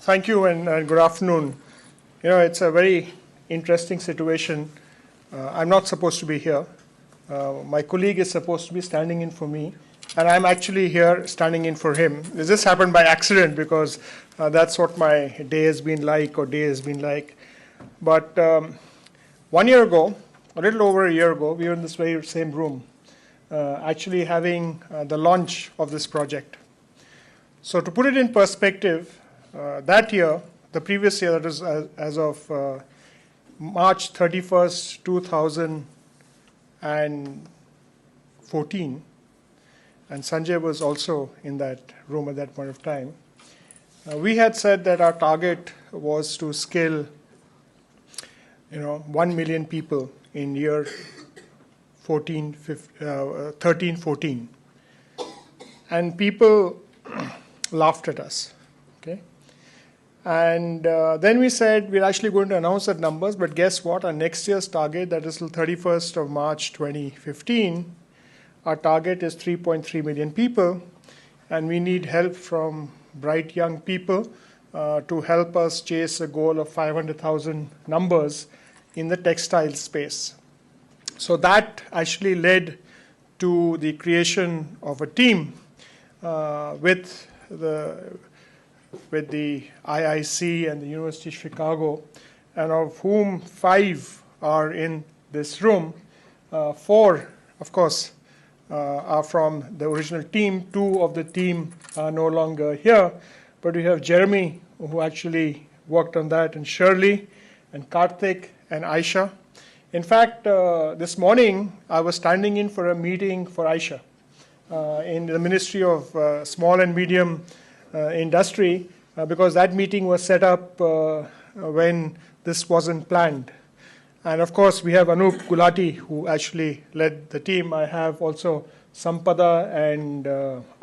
Thank you and good afternoon. You know, it's a very interesting situation. I'm not supposed to be here. My colleague is supposed to be standing in for me, and I'm actually here standing in for him. This happened by accident because that's what my day has been like, But 1 year ago, a little over a year ago, we were in this very same room, actually having the launch of this project. So to put it in perspective, that year, the previous year, that is as of March 31st, 2014, and Sanjay was also in that room at that point of time, we had said that our target was to scale 1 million people in year 13-14. And people laughed at us. Okay? And then we said we're actually going to announce that numbers, but guess what? Our next year's target, that is till 31st of March 2015, our target is 3.3 million people, and we need help from bright young people to help us chase a goal of 500,000 numbers in the textile space. So that actually led to the creation of a team with the IIC and the University of Chicago, and of whom 5 are in this room. 4, of course, are from the original team. 2 of the team are no longer here, but we have Jeremy, who actually worked on that, and Shirley, and Karthik, and Ayesha. In fact, this morning, I was standing in for a meeting for Ayesha in the Ministry of Small and Medium Industry, because that meeting was set up when this wasn't planned. And of course, we have Anup Gulati, who actually led the team. I have also Sampada and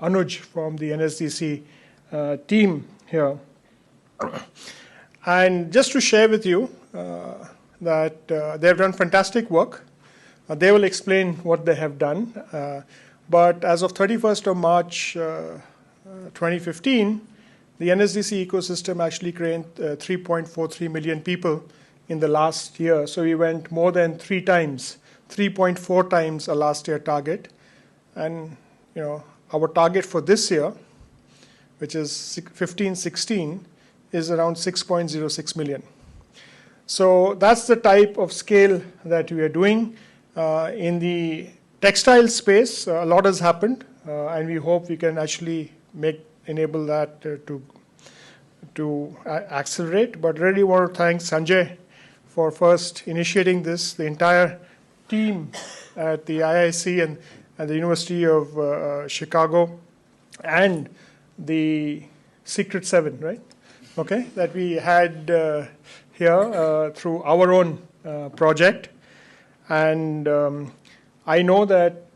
Anuj from the NSDC team here. And just to share with you that they have done fantastic work. They will explain what they have done. But as of 31st of March 2015, the NSDC ecosystem actually created 3.43 million people in the last year. So we went more than 3.4 times our last year target. And our target for this year, which is 15-16, is around 6.06 million. So that's the type of scale that we are doing. In the textile space, a lot has happened, and we hope we can actually enable that to accelerate. But really want to thank Sanjay for first initiating this, the entire team at the IIC and the University of Chicago, and the Secret 7, right? Okay, that we had here through our own project. And I know that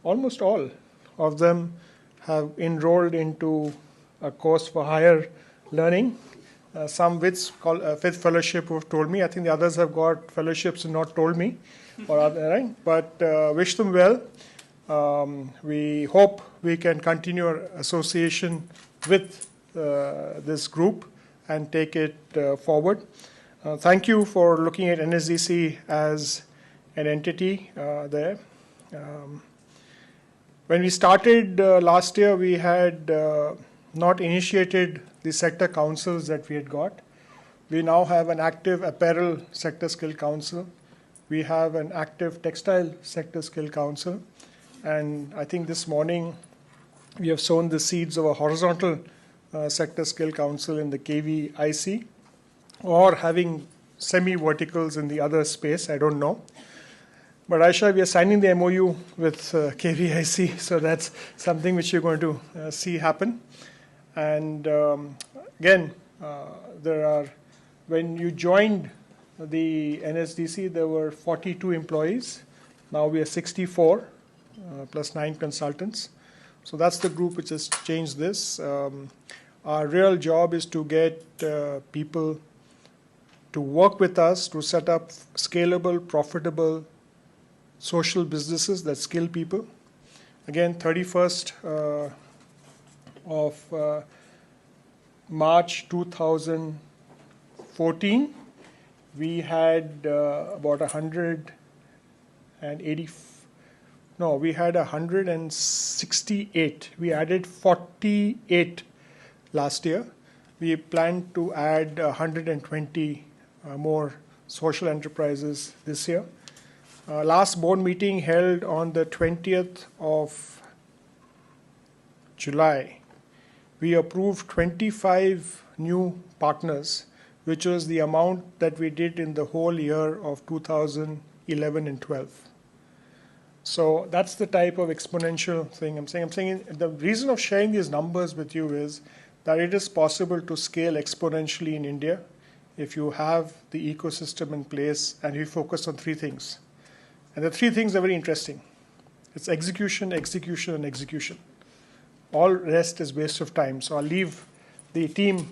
almost all of them have enrolled into a course for higher learning. Some with fellowship who have told me. I think the others have got fellowships and not told me. Right? But wish them well. We hope we can continue our association with this group and take it forward. Thank you for looking at NSDC as an entity there. When we started last year, we had not initiated the sector councils that we had got. We now have an active apparel sector skill council. We have an active textile sector skill council. And I think this morning we have sown the seeds of a horizontal sector skill council in the KVIC, or having semi-verticals in the other space, I don't know. But Ayesha, we are signing the MOU with KVIC, so that's something which you're going to see happen. And again, when you joined the NSDC, there were 42 employees. Now we are 64, plus 9 consultants. So that's the group which has changed this. Our real job is to get people to work with us to set up scalable, profitable social businesses that skill people. Again, 31st of March 2014, we had about 180. No, we had 168. We added 48 last year. We plan to add 120 more social enterprises this year. Last board meeting held on the 20th of July. We approved 25 new partners, which was the amount that we did in the whole year of 2011 and 12. So that's the type of exponential thing I'm saying. I'm saying the reason of sharing these numbers with you is that it is possible to scale exponentially in India if you have the ecosystem in place and you focus on three things. And the three things are very interesting. It's execution, execution, and execution. All rest is waste of time. So I'll leave the team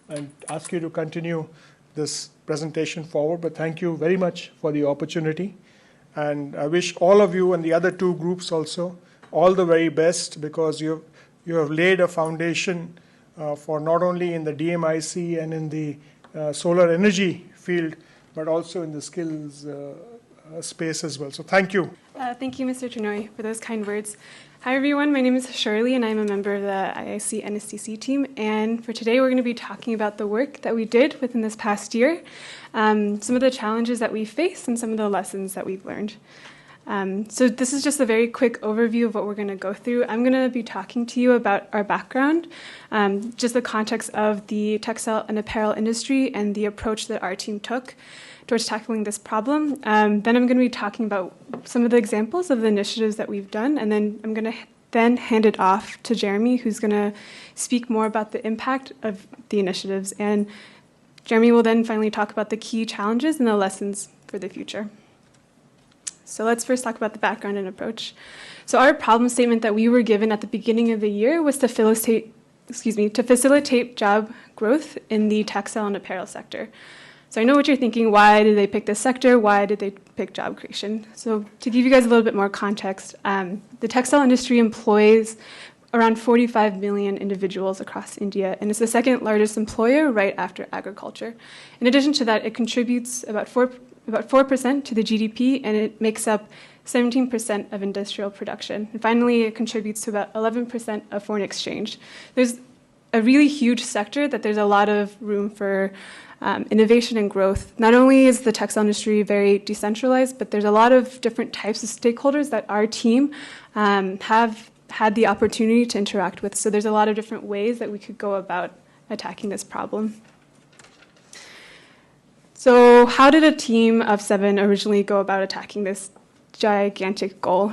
and ask you to continue this presentation forward. But thank you very much for the opportunity. And I wish all of you and the other two groups also all the very best, because you have laid a foundation for not only in the DMIC and in the solar energy field, but also in the skills space as well. So thank you. Thank you, Mr. Trinoy, for those kind words. Hi, everyone. My name is Shirley, and I'm a member of the IIC-NSDC team. And for today, we're going to be talking about the work that we did within this past year, some of the challenges that we faced, and some of the lessons that we've learned. So this is just a very quick overview of what we're going to go through. I'm going to be talking to you about our background, just the context of the textile and apparel industry and the approach that our team took towards tackling this problem. Then I'm going to be talking about some of the examples of the initiatives that we've done, and then I'm going to hand it off to Jeremy, who's going to speak more about the impact of the initiatives. And Jeremy will then finally talk about the key challenges and the lessons for the future. So let's first talk about the background and approach. So our problem statement that we were given at the beginning of the year was to facilitate job growth in the textile and apparel sector. So I know what you're thinking. Why did they pick this sector? Why did they pick job creation? So to give you guys a little bit more context, the textile industry employs around 45 million individuals across India, and it's the second largest employer right after agriculture. In addition to that, it contributes about 4% to the GDP, and it makes up 17% of industrial production. And finally, it contributes to about 11% of foreign exchange. There's a really huge sector that there's a lot of room for innovation and growth. Not only is the textile industry very decentralized, but there's a lot of different types of stakeholders that our team have had the opportunity to interact with. So there's a lot of different ways that we could go about attacking this problem. So how did a team of 7 originally go about attacking this gigantic goal?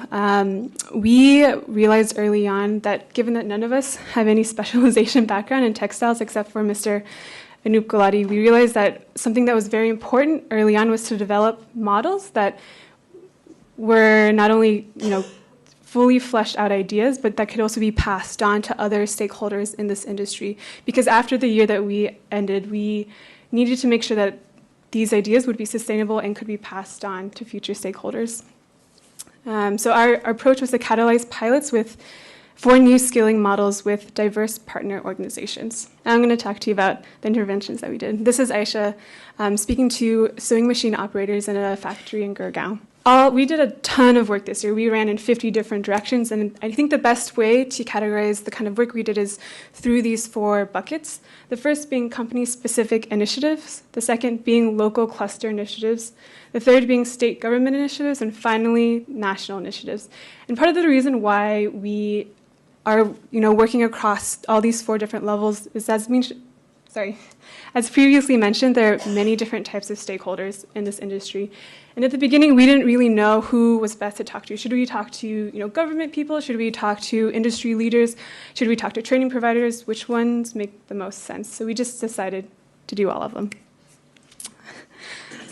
We realized early on that given that none of us have any specialization background in textiles except for Mr. Anup Gulati, we realized that something that was very important early on was to develop models that were not only, fully fleshed out ideas, but that could also be passed on to other stakeholders in this industry. Because after the year that we ended, we needed to make sure that these ideas would be sustainable and could be passed on to future stakeholders. So our approach was to catalyze pilots with 4 new skilling models with diverse partner organizations. Now I'm going to talk to you about the interventions that we did. This is Ayesha speaking to sewing machine operators in a factory in Gurgaon. We did a ton of work this year. We ran in 50 different directions, and I think the best way to categorize the kind of work we did is through these 4 buckets. The first being company-specific initiatives, the second being local cluster initiatives, the third being state government initiatives, and finally, national initiatives. And part of the reason why we are working across all these 4 different levels is as previously mentioned, there are many different types of stakeholders in this industry. And at the beginning, we didn't really know who was best to talk to. Should we talk to government people? Should we talk to industry leaders? Should we talk to training providers? Which ones make the most sense? So we just decided to do all of them.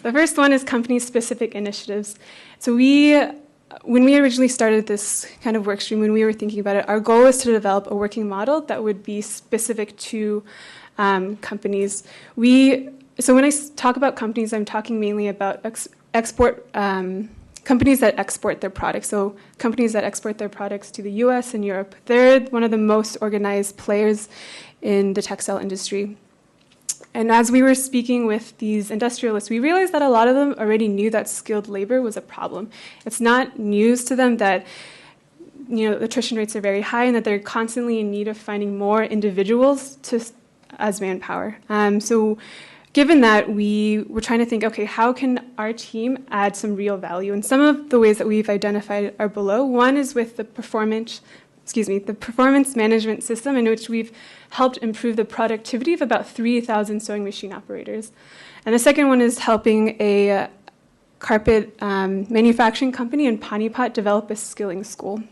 The first one is company-specific initiatives. So when we originally started this kind of work stream, when we were thinking about it, our goal was to develop a working model that would be specific to companies. So when I talk about companies, I'm talking mainly about export companies that export their products. So companies that export their products to the US and Europe, they're one of the most organized players in the textile industry. And as we were speaking with these industrialists, we realized that a lot of them already knew that skilled labor was a problem. It's not news to them that attrition rates are very high and that they're constantly in need of finding more individuals as manpower. So given that, we were trying to think, okay, how can our team add some real value? And some of the ways that we've identified are below. One is with the performance management system, in which we've helped improve the productivity of about 3,000 sewing machine operators. And the second one is helping a carpet manufacturing company in Panipat develop a skilling school.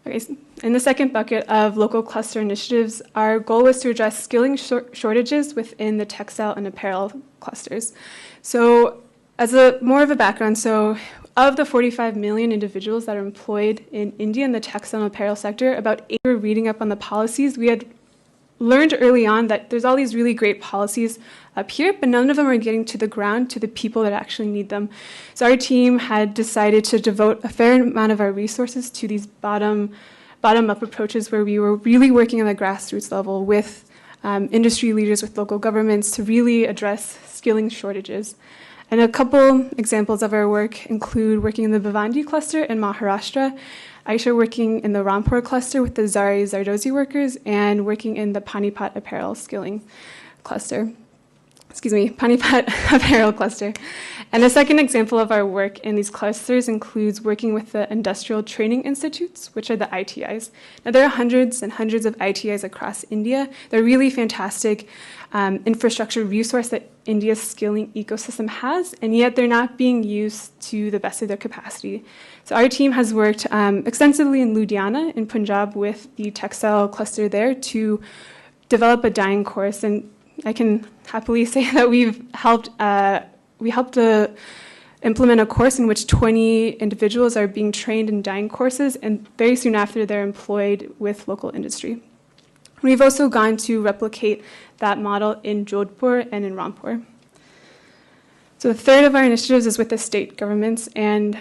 Okay, in the second bucket of local cluster initiatives, our goal was to address skilling shortages within the textile and apparel clusters. So as more of a background, so of the 45 million individuals that are employed in India in the textile and apparel sector, about 8 were reading up on the policies. We had learned early on that there's all these really great policies up here, but none of them are getting to the ground, to the people that actually need them. So our team had decided to devote a fair amount of our resources to these bottom-up approaches, where we were really working on the grassroots level with industry leaders, with local governments, to really address skilling shortages. And a couple examples of our work include working in the Bhiwandi cluster in Maharashtra, Ayesha working in the Rampur cluster with the Zardozi workers, and working in the Panipat apparel skilling cluster. Panipat apparel cluster. And a second example of our work in these clusters includes working with the industrial training institutes, which are the ITIs. Now, there are hundreds and hundreds of ITIs across India. They're really fantastic infrastructure resource that India's skilling ecosystem has, and yet they're not being used to the best of their capacity. So our team has worked extensively in Ludhiana in Punjab with the textile cluster there to develop a dyeing course, and I can happily say that we helped implement a course in which 20 individuals are being trained in dyeing courses, and very soon after they're employed with local industry. We've also gone to replicate that model in Jodhpur and in Rampur. So the third of our initiatives is with the state governments, and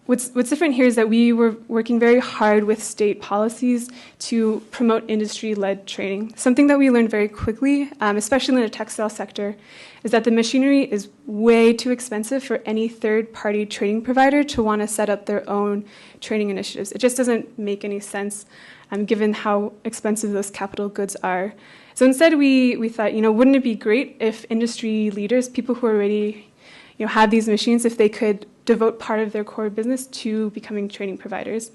what's different here is that we were working very hard with state policies to promote industry-led training. Something that we learned very quickly, especially in the textile sector, is that the machinery is way too expensive for any third-party training provider to want to set up their own training initiatives. It just doesn't make any sense, given how expensive those capital goods are. So instead, we thought, wouldn't it be great if industry leaders, people who already have these machines, if they could devote part of their core business to becoming training providers.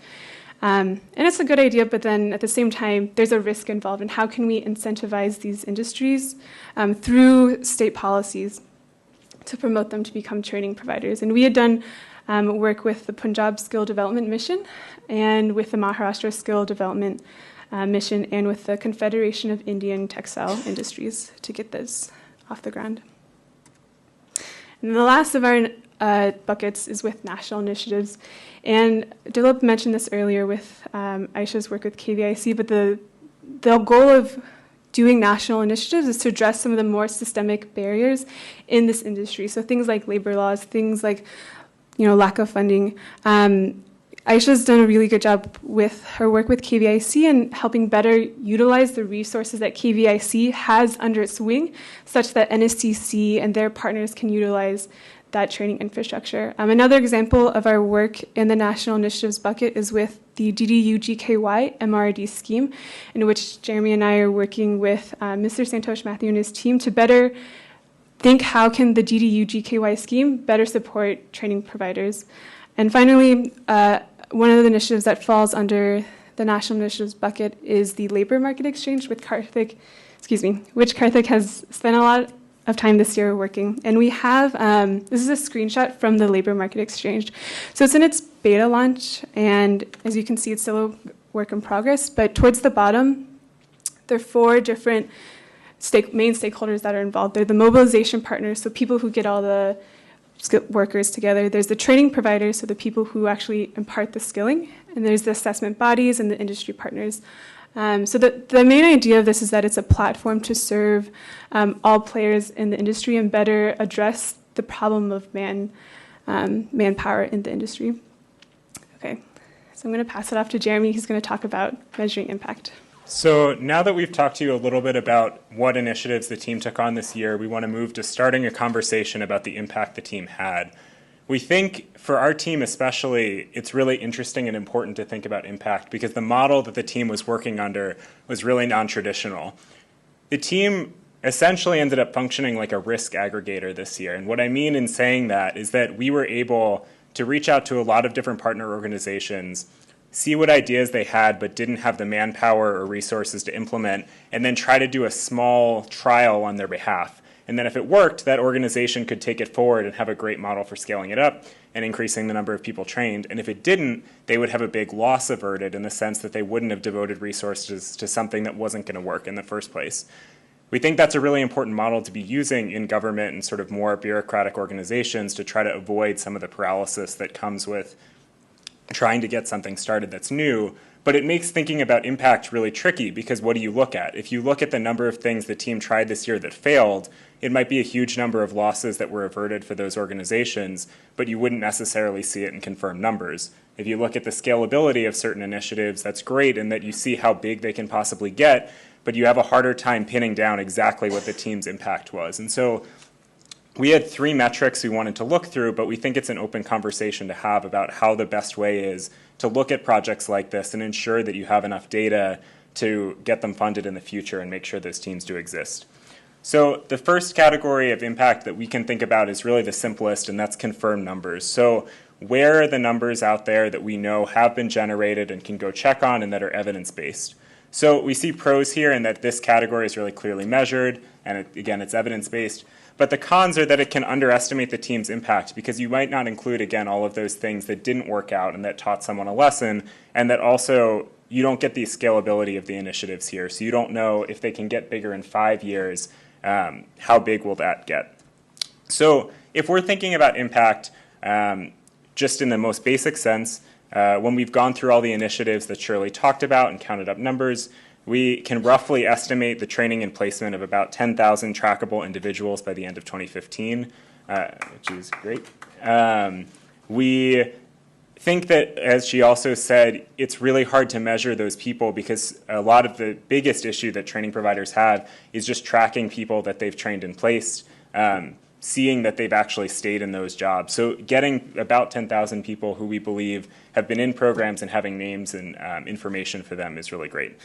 And it's a good idea, but then at the same time, there's a risk involved. And how can we incentivize these industries through state policies to promote them to become training providers? And we had done work with the Punjab Skill Development Mission and with the Maharashtra Skill Development Mission and with the Confederation of Indian Textile Industries to get this off the ground. And the last of our buckets is with national initiatives. And Dilip mentioned this earlier with Ayesha's work with KVIC, but the goal of doing national initiatives is to address some of the more systemic barriers in this industry. So things like labor laws, things like lack of funding. Ayesha's done a really good job with her work with KVIC and helping better utilize the resources that KVIC has under its wing, such that NSDC and their partners can utilize that training infrastructure. Another example of our work in the national initiatives bucket is with the DDU-GKY MRD scheme, in which Jeremy and I are working with Mr. Santosh Matthew and his team to better think how can the DDU-GKY scheme better support training providers. And finally, one of the initiatives that falls under the national initiatives bucket is the labor market exchange with Karthik, which Karthik has spent a lot of time this year working. And we have, this is a screenshot from the labor market exchange. So it's in its beta launch, and as you can see, it's still a work in progress, but towards the bottom, there are 4 different main stakeholders that are involved. They're the mobilization partners, so people who get all the workers together. There's the training providers, so the people who actually impart the skilling. And there's the assessment bodies and the industry partners. So the main idea of this is that it's a platform to serve all players in the industry and better address the problem of manpower in the industry. Okay, so I'm going to pass it off to Jeremy. He's going to talk about measuring impact. So now that we've talked to you a little bit about what initiatives the team took on this year, we want to move to starting a conversation about the impact the team had. We think for our team especially, it's really interesting and important to think about impact because the model that the team was working under was really non-traditional. The team essentially ended up functioning like a risk aggregator this year. And what I mean in saying that is that we were able to reach out to a lot of different partner organizations, see what ideas they had but didn't have the manpower or resources to implement, and then try to do a small trial on their behalf. And then if it worked, that organization could take it forward and have a great model for scaling it up and increasing the number of people trained. And if it didn't, they would have a big loss averted in the sense that they wouldn't have devoted resources to something that wasn't going to work in the first place. We think that's a really important model to be using in government and sort of more bureaucratic organizations to try to avoid some of the paralysis that comes with trying to get something started that's new. But it makes thinking about impact really tricky because what do you look at? If you look at the number of things the team tried this year that failed, it might be a huge number of losses that were averted for those organizations, but you wouldn't necessarily see it in confirmed numbers. If you look at the scalability of certain initiatives, that's great in that you see how big they can possibly get, but you have a harder time pinning down exactly what the team's impact was. And so we had 3 metrics we wanted to look through, but we think it's an open conversation to have about how the best way is to look at projects like this and ensure that you have enough data to get them funded in the future and make sure those teams do exist. So the first category of impact that we can think about is really the simplest, and that's confirmed numbers. So where are the numbers out there that we know have been generated and can go check on and that are evidence-based? So we see pros here in that this category is really clearly measured, and again, it's evidence-based. But the cons are that it can underestimate the team's impact because you might not include, again, all of those things that didn't work out and that taught someone a lesson, and that also you don't get the scalability of the initiatives here. So you don't know if they can get bigger in 5 years, how big will that get? So if we're thinking about impact just in the most basic sense, when we've gone through all the initiatives that Shirley talked about and counted up numbers, we can roughly estimate the training and placement of about 10,000 trackable individuals by the end of 2015, which is great. We think that, as she also said, it's really hard to measure those people because a lot of the biggest issue that training providers have is just tracking people that they've trained and placed, seeing that they've actually stayed in those jobs. So getting about 10,000 people who we believe have been in programs and having names and information for them is really great.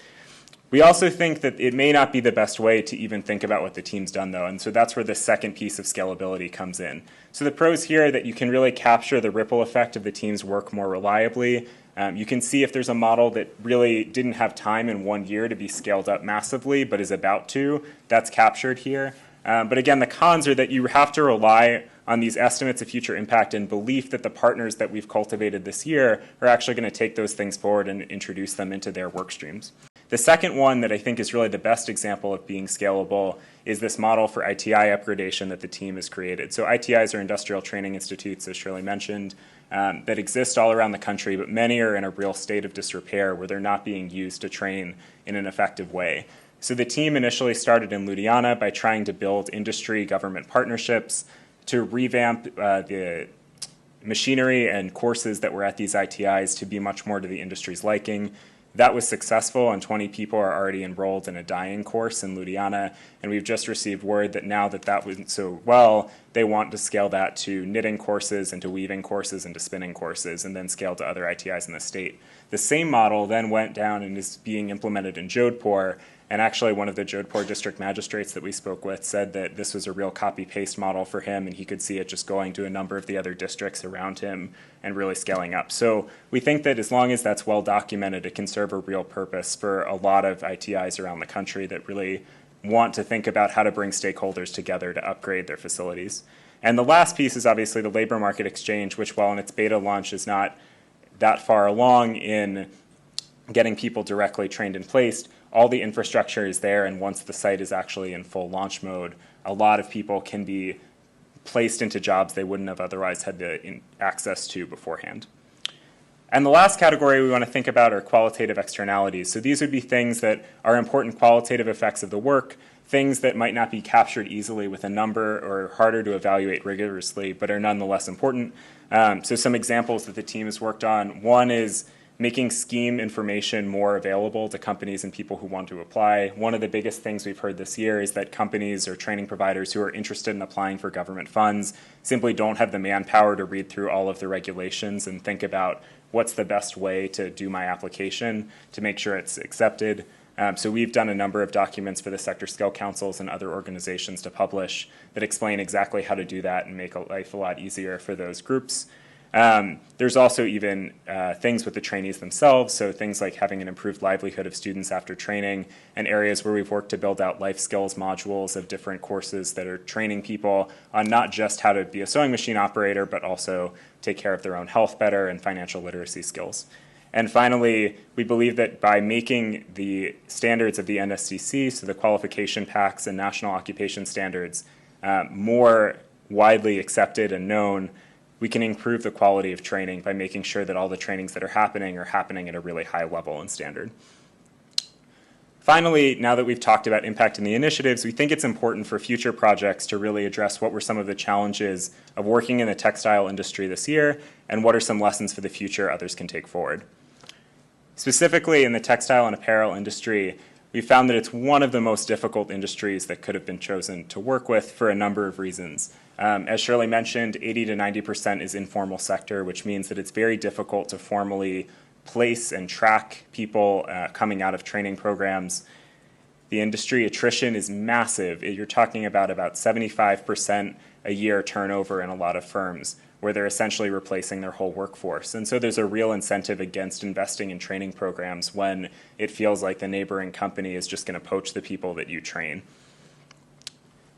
We also think that it may not be the best way to even think about what the team's done, though, and so that's where the second piece of scalability comes in. So the pros here are that you can really capture the ripple effect of the team's work more reliably. You can see if there's a model that really didn't have time in 1 year to be scaled up massively but is about to. That's captured here. But again, the cons are that you have to rely on these estimates of future impact and belief that the partners that we've cultivated this year are actually going to take those things forward and introduce them into their work streams. The second one that I think is really the best example of being scalable is this model for ITI upgradation that the team has created. So ITIs are industrial training institutes, as Shirley mentioned, that exist all around the country, but many are in a real state of disrepair where they're not being used to train in an effective way. So the team initially started in Ludhiana by trying to build industry-government partnerships to revamp the machinery and courses that were at these ITIs to be much more to the industry's liking. That was successful, and 20 people are already enrolled in a dyeing course in Ludhiana, and we've just received word that now that that went so well, they want to scale that to knitting courses and to weaving courses and to spinning courses, and then scale to other ITIs in the state. The same model then went down and is being implemented in Jodhpur, and actually one of the Jodhpur district magistrates that we spoke with said that this was a real copy-paste model for him, and he could see it just going to a number of the other districts around him and really scaling up. So we think that as long as that's well documented, it can serve a real purpose for a lot of ITIs around the country that really want to think about how to bring stakeholders together to upgrade their facilities. And the last piece is obviously the labor market exchange, which while in its beta launch is not that far along in getting people directly trained and placed, all the infrastructure is there, and once the site is actually in full launch mode, a lot of people can be placed into jobs they wouldn't have otherwise had the access to beforehand. And the last category we want to think about are qualitative externalities. So these would be things that are important qualitative effects of the work things that might not be captured easily with a number or harder to evaluate rigorously, but are nonetheless important. So some examples that the team has worked on. One is making scheme information more available to companies and people who want to apply. One of the biggest things we've heard this year is that companies or training providers who are interested in applying for government funds simply don't have the manpower to read through all of the regulations and think about what's the best way to do my application to make sure it's accepted. So we've done a number of documents for the sector skill councils and other organizations to publish that explain exactly how to do that and make life a lot easier for those groups. There's also even things with the trainees themselves, so things like having an improved livelihood of students after training, and areas where we've worked to build out life skills modules of different courses that are training people on not just how to be a sewing machine operator, but also take care of their own health better and financial literacy skills. And finally, we believe that by making the standards of the NSDC, so the qualification packs and national occupation standards, more widely accepted and known, we can improve the quality of training by making sure that all the trainings that are happening at a really high level and standard. Finally, now that we've talked about impacting the initiatives, we think it's important for future projects to really address what were some of the challenges of working in the textile industry this year, and what are some lessons for the future others can take forward. Specifically in the textile and apparel industry, we found that it's one of the most difficult industries that could have been chosen to work with for a number of reasons. As Shirley mentioned, 80 to 90% is informal sector, which means that it's very difficult to formally place and track people coming out of training programs. The industry attrition is massive. You're talking about 75% a year turnover in a lot of firms, where they're essentially replacing their whole workforce. And so there's a real incentive against investing in training programs when it feels like the neighboring company is just going to poach the people that you train.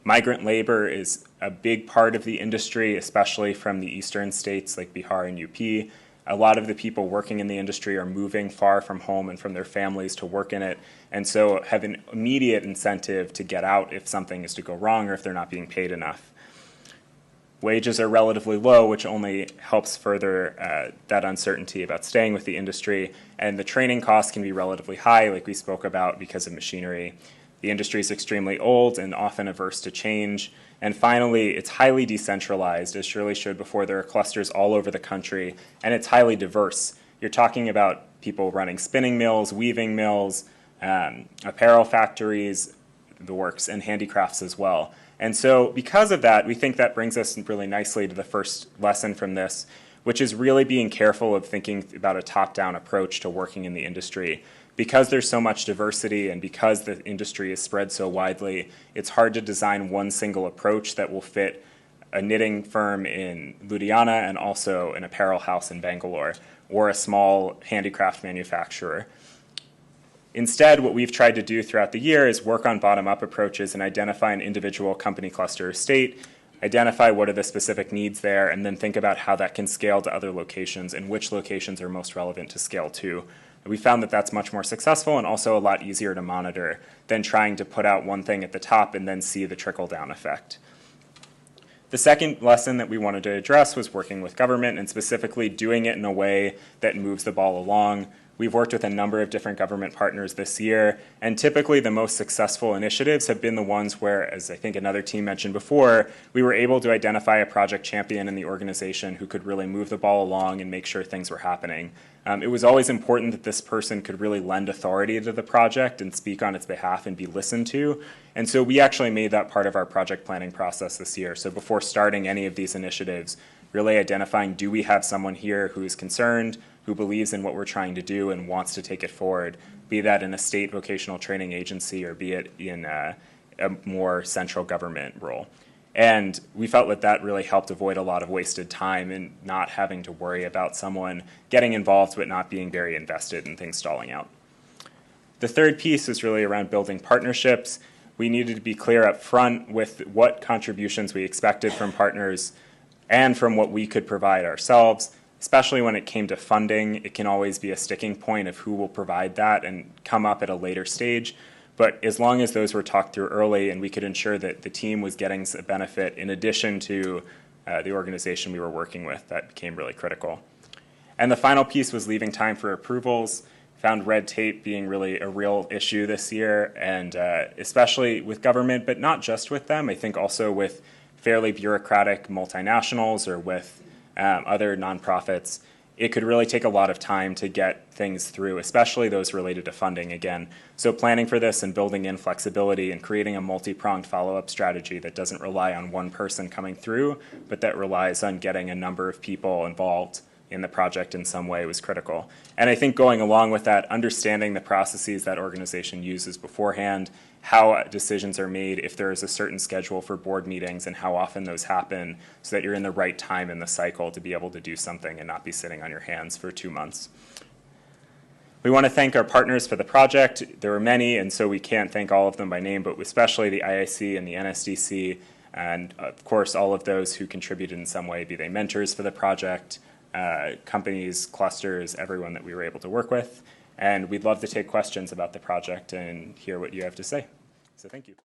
Migrant labor is a big part of the industry, especially from the eastern states like Bihar and UP. A lot of the people working in the industry are moving far from home and from their families to work in it, and so have an immediate incentive to get out if something is to go wrong or if they're not being paid enough. Wages are relatively low, which only helps further that uncertainty about staying with the industry, and the training costs can be relatively high, like we spoke about, because of machinery. The industry is extremely old and often averse to change. And finally, it's highly decentralized. As Shirley showed before, there are clusters all over the country, and it's highly diverse. You're talking about people running spinning mills, weaving mills, apparel factories, the works, and handicrafts as well. And so because of that, we think that brings us really nicely to the first lesson from this, which is really being careful of thinking about a top-down approach to working in the industry. Because there's so much diversity and because the industry is spread so widely, it's hard to design one single approach that will fit a knitting firm in Ludhiana and also an apparel house in Bangalore, or a small handicraft manufacturer. Instead, what we've tried to do throughout the year is work on bottom-up approaches and identify an individual company cluster or state, identify what are the specific needs there, and then think about how that can scale to other locations and which locations are most relevant to scale to. We found that that's much more successful and also a lot easier to monitor than trying to put out one thing at the top and then see the trickle-down effect. The second lesson that we wanted to address was working with government and specifically doing it in a way that moves the ball along. We've worked with a number of different government partners this year, and typically the most successful initiatives have been the ones where, as I think another team mentioned before, we were able to identify a project champion in the organization who could really move the ball along and make sure things were happening. It was always important that this person could really lend authority to the project and speak on its behalf and be listened to. And so we actually made that part of our project planning process this year. So before starting any of these initiatives, really identifying, do we have someone here who is concerned, who believes in what we're trying to do and wants to take it forward, be that in a state vocational training agency or be it in a more central government role. And we felt that that really helped avoid a lot of wasted time and not having to worry about someone getting involved but not being very invested and things stalling out. The third piece is really around building partnerships. We needed to be clear up front with what contributions we expected from partners and from what we could provide ourselves, especially when it came to funding. It can always be a sticking point of who will provide that and come up at a later stage. But as long as those were talked through early and we could ensure that the team was getting a benefit in addition to the organization we were working with, that became really critical. And the final piece was leaving time for approvals. found red tape being really a real issue this year, and especially with government, but not just with them. I think also with fairly bureaucratic multinationals or with other nonprofits, it could really take a lot of time to get things through, especially those related to funding again. So planning for this and building in flexibility and creating a multi-pronged follow-up strategy that doesn't rely on one person coming through, but that relies on getting a number of people involved in the project in some way was critical. And I think going along with that, understanding the processes that organization uses beforehand, how decisions are made, if there is a certain schedule for board meetings and how often those happen, so that you're in the right time in the cycle to be able to do something and not be sitting on your hands for 2 months. We want to thank our partners for the project. There were many, and so we can't thank all of them by name, but especially the IIC and the NSDC, and of course all of those who contributed in some way, be they mentors for the project, companies, clusters, everyone that we were able to work with. And we'd love to take questions about the project and hear what you have to say. So thank you.